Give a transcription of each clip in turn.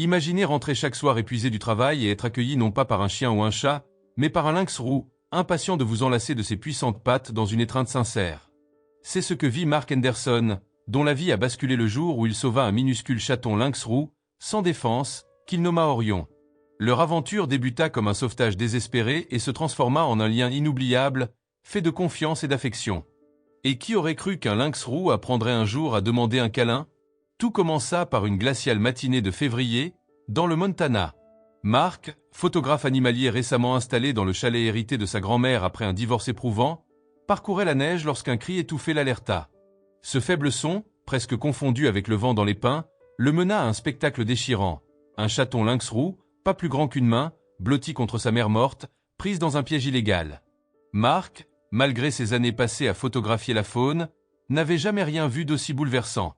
Imaginez rentrer chaque soir épuisé du travail et être accueilli non pas par un chien ou un chat, mais par un lynx roux, impatient de vous enlacer de ses puissantes pattes dans une étreinte sincère. C'est ce que vit Mark Henderson, dont la vie a basculé le jour où il sauva un minuscule chaton lynx roux, sans défense, qu'il nomma Orion. Leur aventure débuta comme un sauvetage désespéré et se transforma en un lien inoubliable, fait de confiance et d'affection. Et qui aurait cru qu'un lynx roux apprendrait un jour à demander un câlin? Tout commença par une glaciale matinée de février, dans le Montana. Mark, photographe animalier récemment installé dans le chalet hérité de sa grand-mère après un divorce éprouvant, parcourait la neige lorsqu'un cri étouffé l'alerta. Ce faible son, presque confondu avec le vent dans les pins, le mena à un spectacle déchirant. Un chaton lynx roux, pas plus grand qu'une main, blotti contre sa mère morte, prise dans un piège illégal. Mark, malgré ses années passées à photographier la faune, n'avait jamais rien vu d'aussi bouleversant.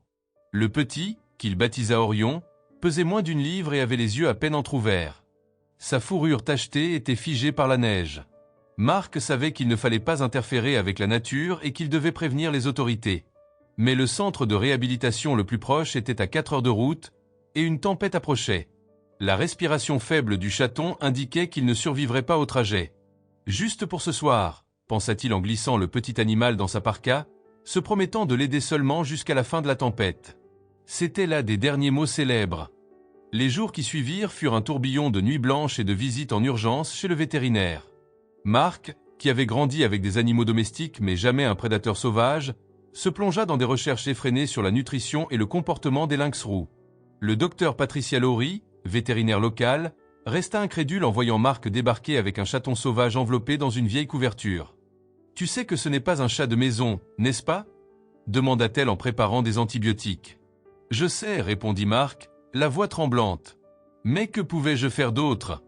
Le petit, qu'il baptisa Orion, pesait moins d'une livre et avait les yeux à peine entr'ouverts. Sa fourrure tachetée était figée par la neige. Mark savait qu'il ne fallait pas interférer avec la nature et qu'il devait prévenir les autorités. Mais le centre de réhabilitation le plus proche était à 4 heures de route, et une tempête approchait. La respiration faible du chaton indiquait qu'il ne survivrait pas au trajet. Juste pour ce soir, pensa-t-il en glissant le petit animal dans sa parka, se promettant de l'aider seulement jusqu'à la fin de la tempête. C'était là des derniers mots célèbres. Les jours qui suivirent furent un tourbillon de nuits blanches et de visites en urgence chez le vétérinaire. Mark, qui avait grandi avec des animaux domestiques mais jamais un prédateur sauvage, se plongea dans des recherches effrénées sur la nutrition et le comportement des lynx roux. Le docteur Patricia Lowry, vétérinaire local, resta incrédule en voyant Mark débarquer avec un chaton sauvage enveloppé dans une vieille couverture. « Tu sais que ce n'est pas un chat de maison, n'est-ce pas ?» demanda-t-elle en préparant des antibiotiques. « Je sais, répondit Mark, la voix tremblante. Mais que pouvais-je faire d'autre ?»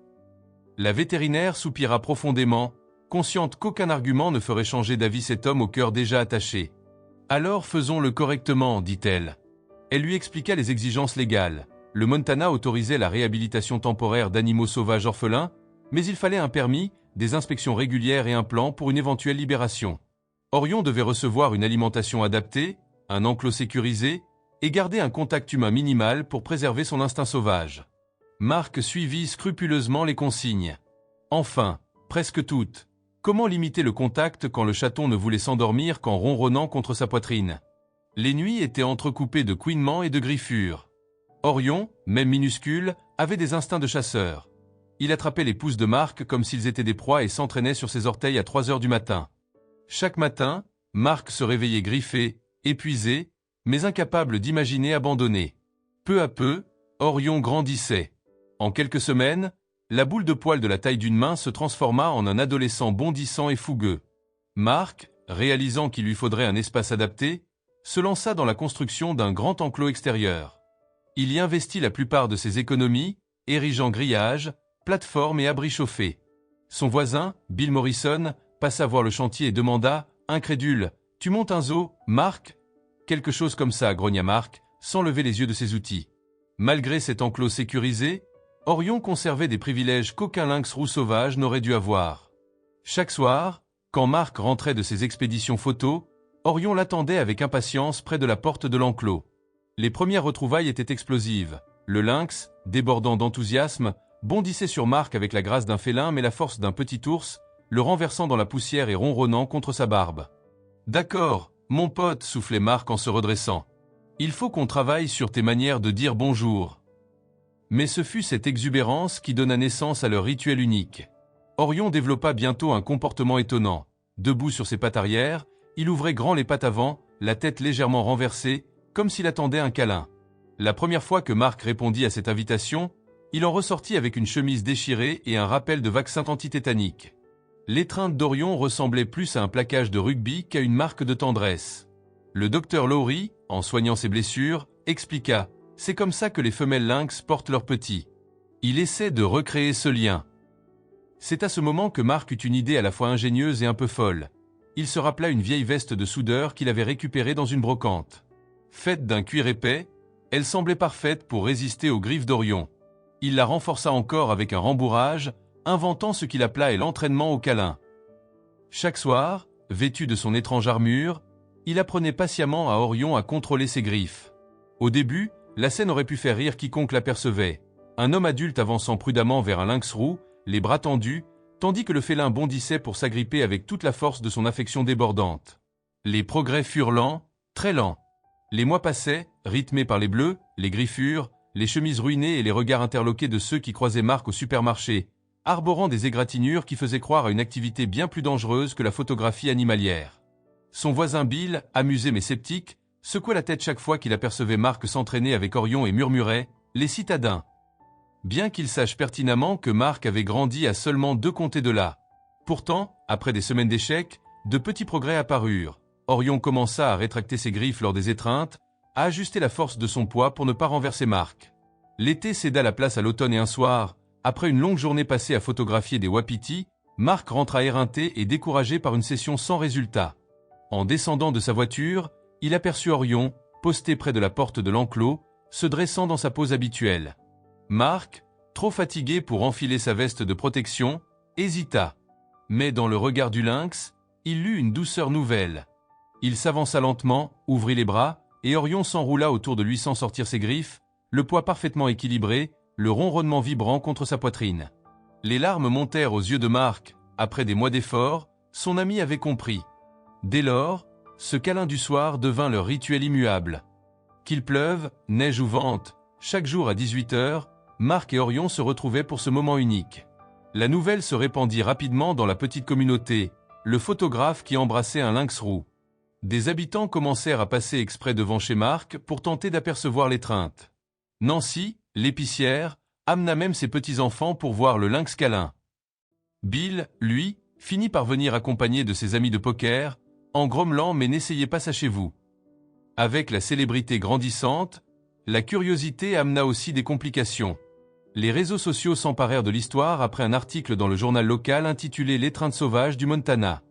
La vétérinaire soupira profondément, consciente qu'aucun argument ne ferait changer d'avis cet homme au cœur déjà attaché. « Alors faisons-le correctement, dit-elle. Elle lui expliqua les exigences légales. Le Montana autorisait la réhabilitation temporaire d'animaux sauvages orphelins, mais il fallait un permis, des inspections régulières et un plan pour une éventuelle libération. Orion devait recevoir une alimentation adaptée, un enclos sécurisé, et garder un contact humain minimal pour préserver son instinct sauvage. Mark suivit scrupuleusement les consignes. Enfin, presque toutes. Comment limiter le contact quand le chaton ne voulait s'endormir qu'en ronronnant contre sa poitrine? Les nuits étaient entrecoupées de couinements et de griffures. Orion, même minuscule, avait des instincts de chasseur. Il attrapait les pouces de Mark comme s'ils étaient des proies et s'entraînait sur ses orteils à 3 heures du matin. Chaque matin, Mark se réveillait griffé, épuisé, mais incapable d'imaginer abandonner. Peu à peu, Orion grandissait. En quelques semaines, la boule de poil de la taille d'une main se transforma en un adolescent bondissant et fougueux. Mark, réalisant qu'il lui faudrait un espace adapté, se lança dans la construction d'un grand enclos extérieur. Il y investit la plupart de ses économies, érigeant grillages, plateformes et abris chauffés. Son voisin, Bill Morrison, passa voir le chantier et demanda, incrédule, « Tu montes un zoo, Mark ?» Quelque chose comme ça, grogna Mark, sans lever les yeux de ses outils. Malgré cet enclos sécurisé, Orion conservait des privilèges qu'aucun lynx roux sauvage n'aurait dû avoir. Chaque soir, quand Mark rentrait de ses expéditions photos, Orion l'attendait avec impatience près de la porte de l'enclos. Les premières retrouvailles étaient explosives. Le lynx, débordant d'enthousiasme, bondissait sur Mark avec la grâce d'un félin mais la force d'un petit ours, le renversant dans la poussière et ronronnant contre sa barbe. « D'accord, mon pote, soufflait Mark en se redressant. Il faut qu'on travaille sur tes manières de dire bonjour. » Mais ce fut cette exubérance qui donna naissance à leur rituel unique. Orion développa bientôt un comportement étonnant. Debout sur ses pattes arrière, il ouvrait grand les pattes avant, la tête légèrement renversée, comme s'il attendait un câlin. La première fois que Mark répondit à cette invitation, il en ressortit avec une chemise déchirée et un rappel de vaccin antitétanique. L'étreinte d'Orion ressemblait plus à un plaquage de rugby qu'à une marque de tendresse. Le docteur Lowry, en soignant ses blessures, expliqua « C'est comme ça que les femelles lynx portent leurs petits. » Il essaie de recréer ce lien. C'est à ce moment que Mark eut une idée à la fois ingénieuse et un peu folle. Il se rappela une vieille veste de soudeur qu'il avait récupérée dans une brocante. Faite d'un cuir épais, elle semblait parfaite pour résister aux griffes d'Orion. Il la renforça encore avec un rembourrage, inventant ce qu'il appela l'entraînement au câlin. Chaque soir, vêtu de son étrange armure, il apprenait patiemment à Orion à contrôler ses griffes. Au début, la scène aurait pu faire rire quiconque l'apercevait. Un homme adulte avançant prudemment vers un lynx roux, les bras tendus, tandis que le félin bondissait pour s'agripper avec toute la force de son affection débordante. Les progrès furent lents, très lents. Les mois passaient, rythmés par les bleus, les griffures, les chemises ruinées et les regards interloqués de ceux qui croisaient Marc au supermarché, arborant des égratignures qui faisaient croire à une activité bien plus dangereuse que la photographie animalière. Son voisin Bill, amusé mais sceptique, secouait la tête chaque fois qu'il apercevait Marc s'entraîner avec Orion et murmurait « Les citadins ». Bien qu'il sache pertinemment que Marc avait grandi à seulement 2 comtés de là. Pourtant, après des semaines d'échecs, de petits progrès apparurent. Orion commença à rétracter ses griffes lors des étreintes, à ajuster la force de son poids pour ne pas renverser Marc. L'été céda la place à l'automne et un soir, après une longue journée passée à photographier des wapitis, Marc rentra éreinté et découragé par une session sans résultat. En descendant de sa voiture, il aperçut Orion, posté près de la porte de l'enclos, se dressant dans sa pose habituelle. Marc, trop fatigué pour enfiler sa veste de protection, hésita. Mais dans le regard du lynx, il lut une douceur nouvelle. Il s'avança lentement, ouvrit les bras, et Orion s'enroula autour de lui sans sortir ses griffes, le poids parfaitement équilibré, le ronronnement vibrant contre sa poitrine. Les larmes montèrent aux yeux de Marc. Après des mois d'efforts, son ami avait compris. Dès lors, ce câlin du soir devint leur rituel immuable. Qu'il pleuve, neige ou vente, chaque jour à 18h, Marc et Orion se retrouvaient pour ce moment unique. La nouvelle se répandit rapidement dans la petite communauté, le photographe qui embrassait un lynx roux. Des habitants commencèrent à passer exprès devant chez Marc pour tenter d'apercevoir l'étreinte. Nancy, l'épicière, amena même ses petits-enfants pour voir le lynx câlin. Bill, lui, finit par venir accompagné de ses amis de poker, en grommelant mais n'essayez pas ça chez vous. Avec la célébrité grandissante, la curiosité amena aussi des complications. Les réseaux sociaux s'emparèrent de l'histoire après un article dans le journal local intitulé « L'étreinte sauvage du Montana ».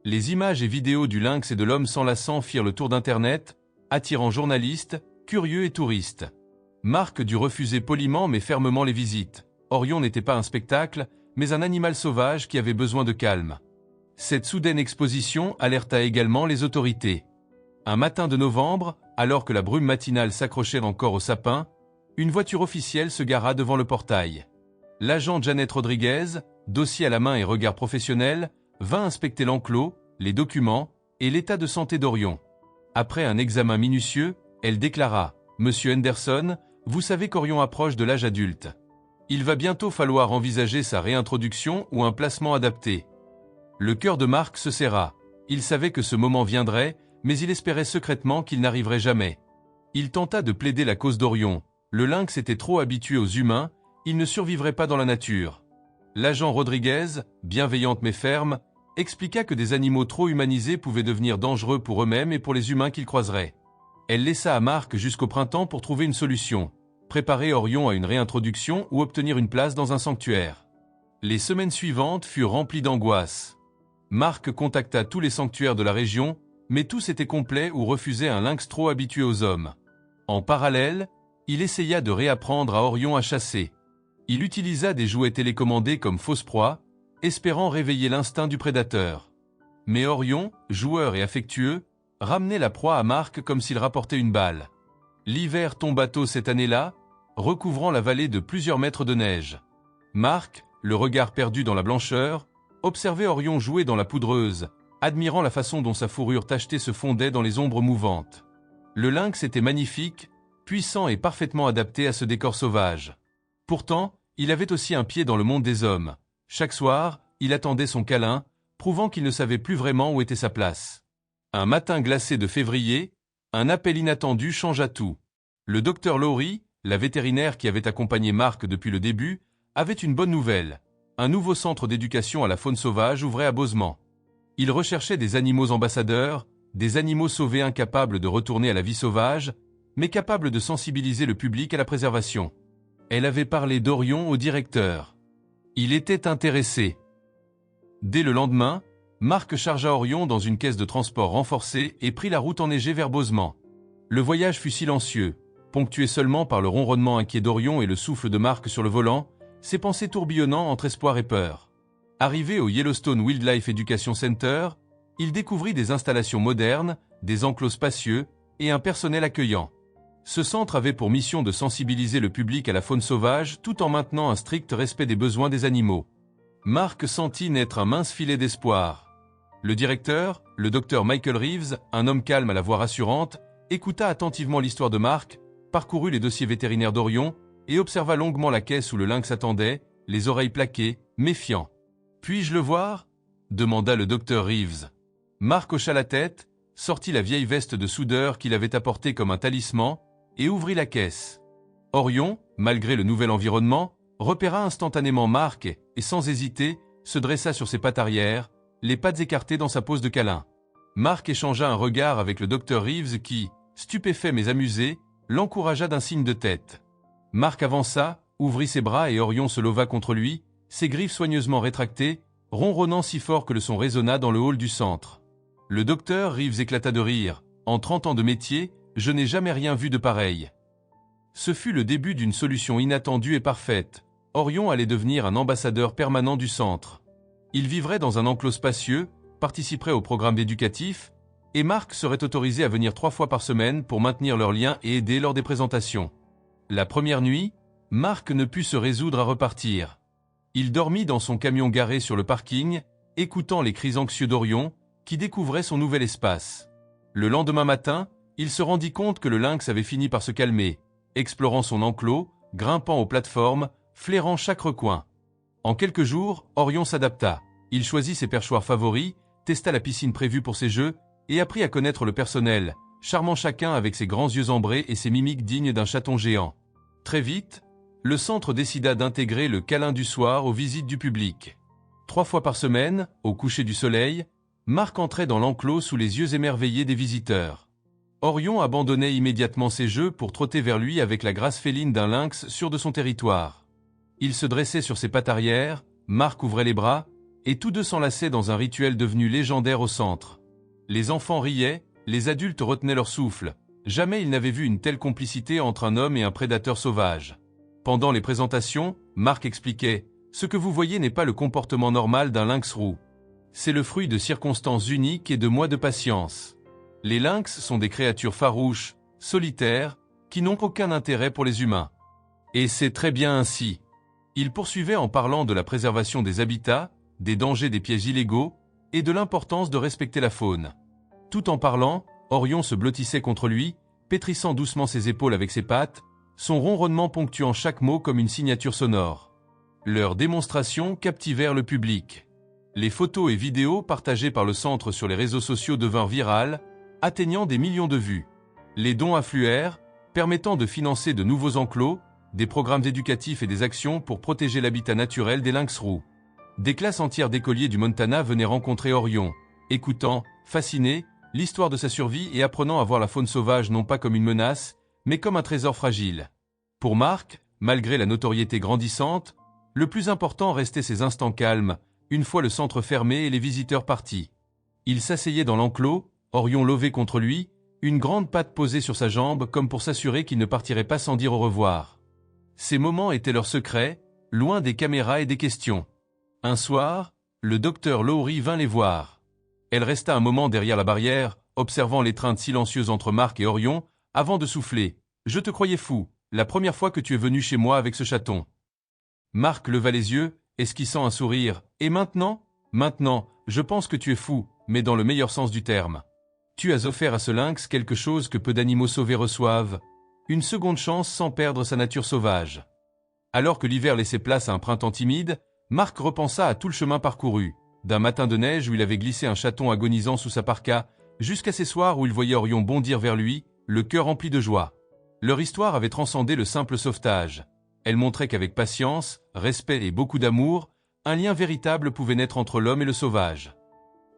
Les images et vidéos du lynx et de l'homme s'enlaçant firent le tour d'Internet, attirant journalistes, curieux et touristes. Marc dut refuser poliment mais fermement les visites. Orion n'était pas un spectacle, mais un animal sauvage qui avait besoin de calme. Cette soudaine exposition alerta également les autorités. Un matin de novembre, alors que la brume matinale s'accrochait encore au sapin, une voiture officielle se gara devant le portail. L'agent Janet Rodriguez, dossier à la main et regard professionnel, vint inspecter l'enclos, les documents et l'état de santé d'Orion. Après un examen minutieux, elle déclara « Monsieur Henderson, vous savez qu'Orion approche de l'âge adulte. Il va bientôt falloir envisager sa réintroduction ou un placement adapté. » Le cœur de Marc se serra. Il savait que ce moment viendrait, mais il espérait secrètement qu'il n'arriverait jamais. Il tenta de plaider la cause d'Orion. Le lynx était trop habitué aux humains, il ne survivrait pas dans la nature. L'agent Rodriguez, bienveillante mais ferme, expliqua que des animaux trop humanisés pouvaient devenir dangereux pour eux-mêmes et pour les humains qu'ils croiseraient. Elle laissa à Marc jusqu'au printemps pour trouver une solution, préparer Orion à une réintroduction ou obtenir une place dans un sanctuaire. Les semaines suivantes furent remplies d'angoisse. Marc contacta tous les sanctuaires de la région, mais tous étaient complets ou refusaient un lynx trop habitué aux hommes. En parallèle, il essaya de réapprendre à Orion à chasser. Il utilisa des jouets télécommandés comme fausse proie, espérant réveiller l'instinct du prédateur. Mais Orion, joueur et affectueux, ramenait la proie à Marc comme s'il rapportait une balle. L'hiver tomba tôt cette année-là, recouvrant la vallée de plusieurs mètres de neige. Marc, le regard perdu dans la blancheur, observait Orion jouer dans la poudreuse, admirant la façon dont sa fourrure tachetée se fondait dans les ombres mouvantes. Le lynx était magnifique, puissant et parfaitement adapté à ce décor sauvage. Pourtant, il avait aussi un pied dans le monde des hommes. Chaque soir, il attendait son câlin, prouvant qu'il ne savait plus vraiment où était sa place. Un matin glacé de février, un appel inattendu changea tout. Le docteur Lowry, la vétérinaire qui avait accompagné Marc depuis le début, avait une bonne nouvelle. Un nouveau centre d'éducation à la faune sauvage ouvrait à Bozeman. Il recherchait des animaux ambassadeurs, des animaux sauvés incapables de retourner à la vie sauvage, mais capables de sensibiliser le public à la préservation. Elle avait parlé d'Orion au directeur. Il était intéressé. Dès le lendemain, Marc chargea Orion dans une caisse de transport renforcée et prit la route enneigée vers Bozeman. Le voyage fut silencieux, ponctué seulement par le ronronnement inquiet d'Orion et le souffle de Marc sur le volant, ses pensées tourbillonnant entre espoir et peur. Arrivé au Yellowstone Wildlife Education Center, il découvrit des installations modernes, des enclos spacieux et un personnel accueillant. Ce centre avait pour mission de sensibiliser le public à la faune sauvage tout en maintenant un strict respect des besoins des animaux. Mark sentit naître un mince filet d'espoir. Le directeur, le docteur Michael Reeves, un homme calme à la voix rassurante, écouta attentivement l'histoire de Mark, parcourut les dossiers vétérinaires d'Orion et observa longuement la caisse où le lynx attendait, les oreilles plaquées, méfiant. « Puis-je le voir ?» demanda le docteur Reeves. Mark hocha la tête, sortit la vieille veste de soudeur qu'il avait apportée comme un talisman et ouvrit la caisse. Orion, malgré le nouvel environnement, repéra instantanément Mark et sans hésiter, se dressa sur ses pattes arrière, les pattes écartées dans sa pose de câlin. Mark échangea un regard avec le docteur Reeves qui, stupéfait mais amusé, l'encouragea d'un signe de tête. Mark avança, ouvrit ses bras et Orion se leva contre lui, ses griffes soigneusement rétractées, ronronnant si fort que le son résonna dans le hall du centre. Le docteur Reeves éclata de rire. « En 30 ans de métier, je n'ai jamais rien vu de pareil. » Ce fut le début d'une solution inattendue et parfaite. Orion allait devenir un ambassadeur permanent du centre. Il vivrait dans un enclos spacieux, participerait au programme éducatif, et Mark serait autorisé à venir 3 fois par semaine pour maintenir leur lien et aider lors des présentations. La première nuit, Mark ne put se résoudre à repartir. Il dormit dans son camion garé sur le parking, écoutant les cris anxieux d'Orion, qui découvrait son nouvel espace. Le lendemain matin, il se rendit compte que le lynx avait fini par se calmer, explorant son enclos, grimpant aux plateformes, flairant chaque recoin. En quelques jours, Orion s'adapta. Il choisit ses perchoirs favoris, testa la piscine prévue pour ses jeux et apprit à connaître le personnel, charmant chacun avec ses grands yeux ambrés et ses mimiques dignes d'un chaton géant. Très vite, le centre décida d'intégrer le câlin du soir aux visites du public. 3 fois par semaine, au coucher du soleil, Mark entrait dans l'enclos sous les yeux émerveillés des visiteurs. Orion abandonnait immédiatement ses jeux pour trotter vers lui avec la grâce féline d'un lynx sûr de son territoire. Il se dressait sur ses pattes arrière, Mark ouvrait les bras, et tous deux s'enlaçaient dans un rituel devenu légendaire au centre. Les enfants riaient, les adultes retenaient leur souffle. Jamais ils n'avaient vu une telle complicité entre un homme et un prédateur sauvage. Pendant les présentations, Mark expliquait « Ce que vous voyez n'est pas le comportement normal d'un lynx roux. C'est le fruit de circonstances uniques et de mois de patience. Les lynx sont des créatures farouches, solitaires, qui n'ont aucun intérêt pour les humains. Et c'est très bien ainsi. » Il poursuivait en parlant de la préservation des habitats, des dangers des pièges illégaux et de l'importance de respecter la faune. Tout en parlant, Orion se blottissait contre lui, pétrissant doucement ses épaules avec ses pattes, son ronronnement ponctuant chaque mot comme une signature sonore. Leurs démonstrations captivèrent le public. Les photos et vidéos partagées par le centre sur les réseaux sociaux devinrent virales, atteignant des millions de vues. Les dons affluèrent, permettant de financer de nouveaux enclos, des programmes éducatifs et des actions pour protéger l'habitat naturel des lynx roux. Des classes entières d'écoliers du Montana venaient rencontrer Orion, écoutant, fascinés, l'histoire de sa survie et apprenant à voir la faune sauvage non pas comme une menace, mais comme un trésor fragile. Pour Mark, malgré la notoriété grandissante, le plus important restait ses instants calmes, une fois le centre fermé et les visiteurs partis. Il s'asseyait dans l'enclos, Orion lové contre lui, une grande patte posée sur sa jambe comme pour s'assurer qu'il ne partirait pas sans dire au revoir. Ces moments étaient leur secret, loin des caméras et des questions. Un soir, le docteur Lowry vint les voir. Elle resta un moment derrière la barrière, observant l'étreinte silencieuse entre Mark et Orion, avant de souffler. « Je te croyais fou, la première fois que tu es venu chez moi avec ce chaton. » Mark leva les yeux, esquissant un sourire. « Et maintenant ? Maintenant, je pense que tu es fou, mais dans le meilleur sens du terme. Tu as offert à ce lynx quelque chose que peu d'animaux sauvés reçoivent, une seconde chance sans perdre sa nature sauvage. » Alors que l'hiver laissait place à un printemps timide, Mark repensa à tout le chemin parcouru, d'un matin de neige où il avait glissé un chaton agonisant sous sa parka, jusqu'à ces soirs où il voyait Orion bondir vers lui, le cœur rempli de joie. Leur histoire avait transcendé le simple sauvetage. Elle montrait qu'avec patience, respect et beaucoup d'amour, un lien véritable pouvait naître entre l'homme et le sauvage.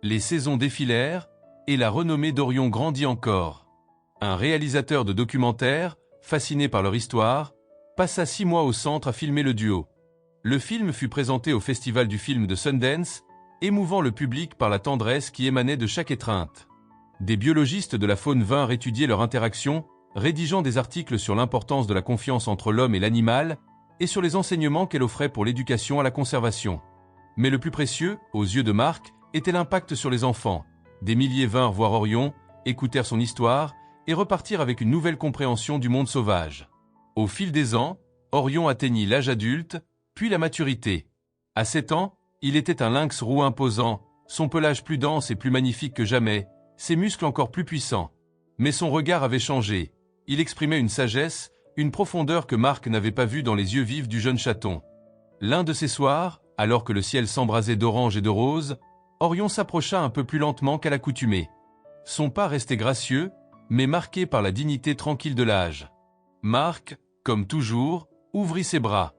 Les saisons défilèrent, et la renommée d'Orion grandit encore. Un réalisateur de documentaires, fasciné par leur histoire, passa 6 mois au centre à filmer le duo. Le film fut présenté au Festival du film de Sundance, émouvant le public par la tendresse qui émanait de chaque étreinte. Des biologistes de la faune vinrent étudier leur interaction, rédigeant des articles sur l'importance de la confiance entre l'homme et l'animal et sur les enseignements qu'elle offrait pour l'éducation à la conservation. Mais le plus précieux, aux yeux de Mark, était l'impact sur les enfants. Des milliers vinrent voir Orion, écoutèrent son histoire et repartir avec une nouvelle compréhension du monde sauvage. Au fil des ans, Orion atteignit l'âge adulte, puis la maturité. À 7 ans, il était un lynx roux imposant, son pelage plus dense et plus magnifique que jamais, ses muscles encore plus puissants. Mais son regard avait changé. Il exprimait une sagesse, une profondeur que Marc n'avait pas vue dans les yeux vifs du jeune chaton. L'un de ces soirs, alors que le ciel s'embrasait d'orange et de rose, Orion s'approcha un peu plus lentement qu'à l'accoutumée. Son pas restait gracieux, mais marqué par la dignité tranquille de l'âge. Marc, comme toujours, ouvrit ses bras.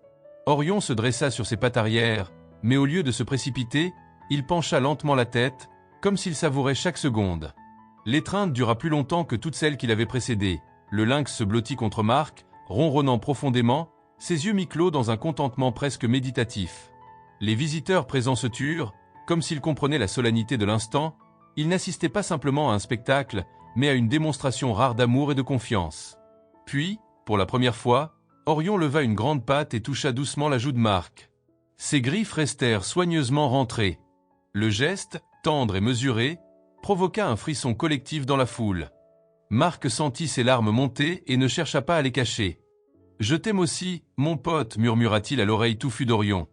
Orion se dressa sur ses pattes arrière, mais au lieu de se précipiter, il pencha lentement la tête, comme s'il savourait chaque seconde. L'étreinte dura plus longtemps que toutes celles qui l'avaient précédée. Le lynx se blottit contre Marc, ronronnant profondément, ses yeux mi-clos dans un contentement presque méditatif. Les visiteurs présents se turent, comme s'ils comprenaient la solennité de l'instant. Ils n'assistaient pas simplement à un spectacle, mais à une démonstration rare d'amour et de confiance. Puis, pour la première fois, Orion leva une grande patte et toucha doucement la joue de Marc. Ses griffes restèrent soigneusement rentrées. Le geste, tendre et mesuré, provoqua un frisson collectif dans la foule. Marc sentit ses larmes monter et ne chercha pas à les cacher. « Je t'aime aussi, mon pote » murmura-t-il à l'oreille touffue d'Orion.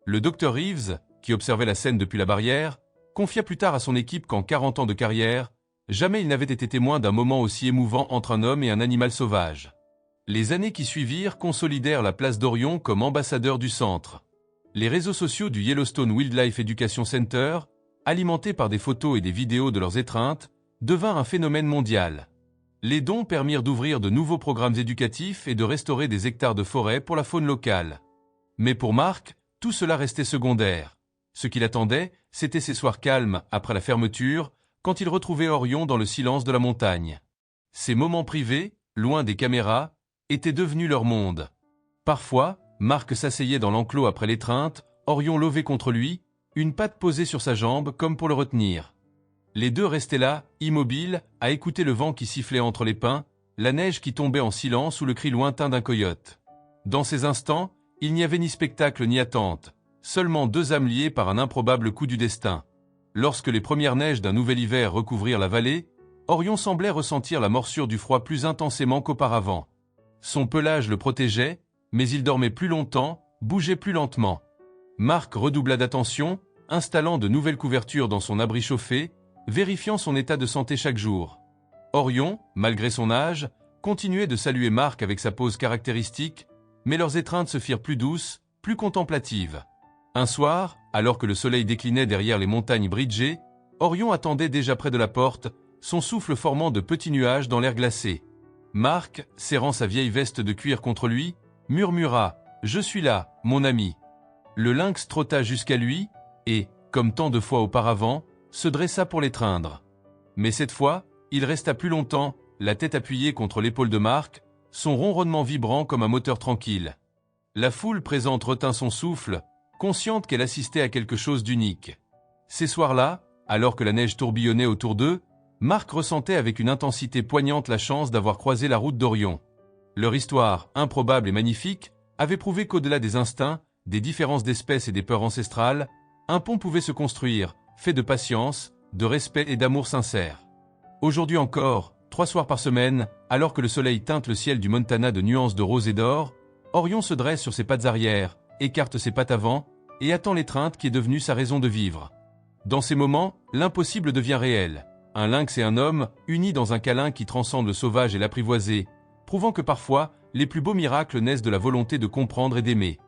Le docteur Reeves, qui observait la scène depuis la barrière, confia plus tard à son équipe qu'en 40 ans de carrière, jamais il n'avait été témoin d'un moment aussi émouvant entre un homme et un animal sauvage. Les années qui suivirent consolidèrent la place d'Orion comme ambassadeur du centre. Les réseaux sociaux du Yellowstone Wildlife Education Center, alimentés par des photos et des vidéos de leurs étreintes, devinrent un phénomène mondial. Les dons permirent d'ouvrir de nouveaux programmes éducatifs et de restaurer des hectares de forêt pour la faune locale. Mais pour Marc, tout cela restait secondaire. Ce qu'il attendait, c'était ces soirs calmes après la fermeture, quand il retrouvait Orion dans le silence de la montagne. Ces moments privés, loin des caméras, étaient devenus leur monde. Parfois, Marc s'asseyait dans l'enclos après l'étreinte, Orion levait contre lui, une patte posée sur sa jambe comme pour le retenir. Les deux restaient là, immobiles, à écouter le vent qui sifflait entre les pins, la neige qui tombait en silence ou le cri lointain d'un coyote. Dans ces instants, il n'y avait ni spectacle ni attente, seulement deux âmes liées par un improbable coup du destin. Lorsque les premières neiges d'un nouvel hiver recouvrirent la vallée, Orion semblait ressentir la morsure du froid plus intensément qu'auparavant. Son pelage le protégeait, mais il dormait plus longtemps, bougeait plus lentement. Marc redoubla d'attention, installant de nouvelles couvertures dans son abri chauffé, vérifiant son état de santé chaque jour. Orion, malgré son âge, continuait de saluer Marc avec sa pose caractéristique, mais leurs étreintes se firent plus douces, plus contemplatives. Un soir, alors que le soleil déclinait derrière les montagnes bridgées, Orion attendait déjà près de la porte, son souffle formant de petits nuages dans l'air glacé. Marc, serrant sa vieille veste de cuir contre lui, murmura « Je suis là, mon ami ». Le lynx trotta jusqu'à lui, et, comme tant de fois auparavant, se dressa pour l'étreindre. Mais cette fois, il resta plus longtemps, la tête appuyée contre l'épaule de Marc, son ronronnement vibrant comme un moteur tranquille. La foule présente retint son souffle, consciente qu'elle assistait à quelque chose d'unique. Ces soirs-là, alors que la neige tourbillonnait autour d'eux, Marc ressentait avec une intensité poignante la chance d'avoir croisé la route d'Orion. Leur histoire, improbable et magnifique, avait prouvé qu'au-delà des instincts, des différences d'espèces et des peurs ancestrales, un pont pouvait se construire, fait de patience, de respect et d'amour sincère. Aujourd'hui encore, 3 soirs par semaine, alors que le soleil teinte le ciel du Montana de nuances de rose et d'or, Orion se dresse sur ses pattes arrière, écarte ses pattes avant, et attend l'étreinte qui est devenue sa raison de vivre. Dans ces moments, l'impossible devient réel. Un lynx et un homme, unis dans un câlin qui transcende le sauvage et l'apprivoisé, prouvant que parfois, les plus beaux miracles naissent de la volonté de comprendre et d'aimer.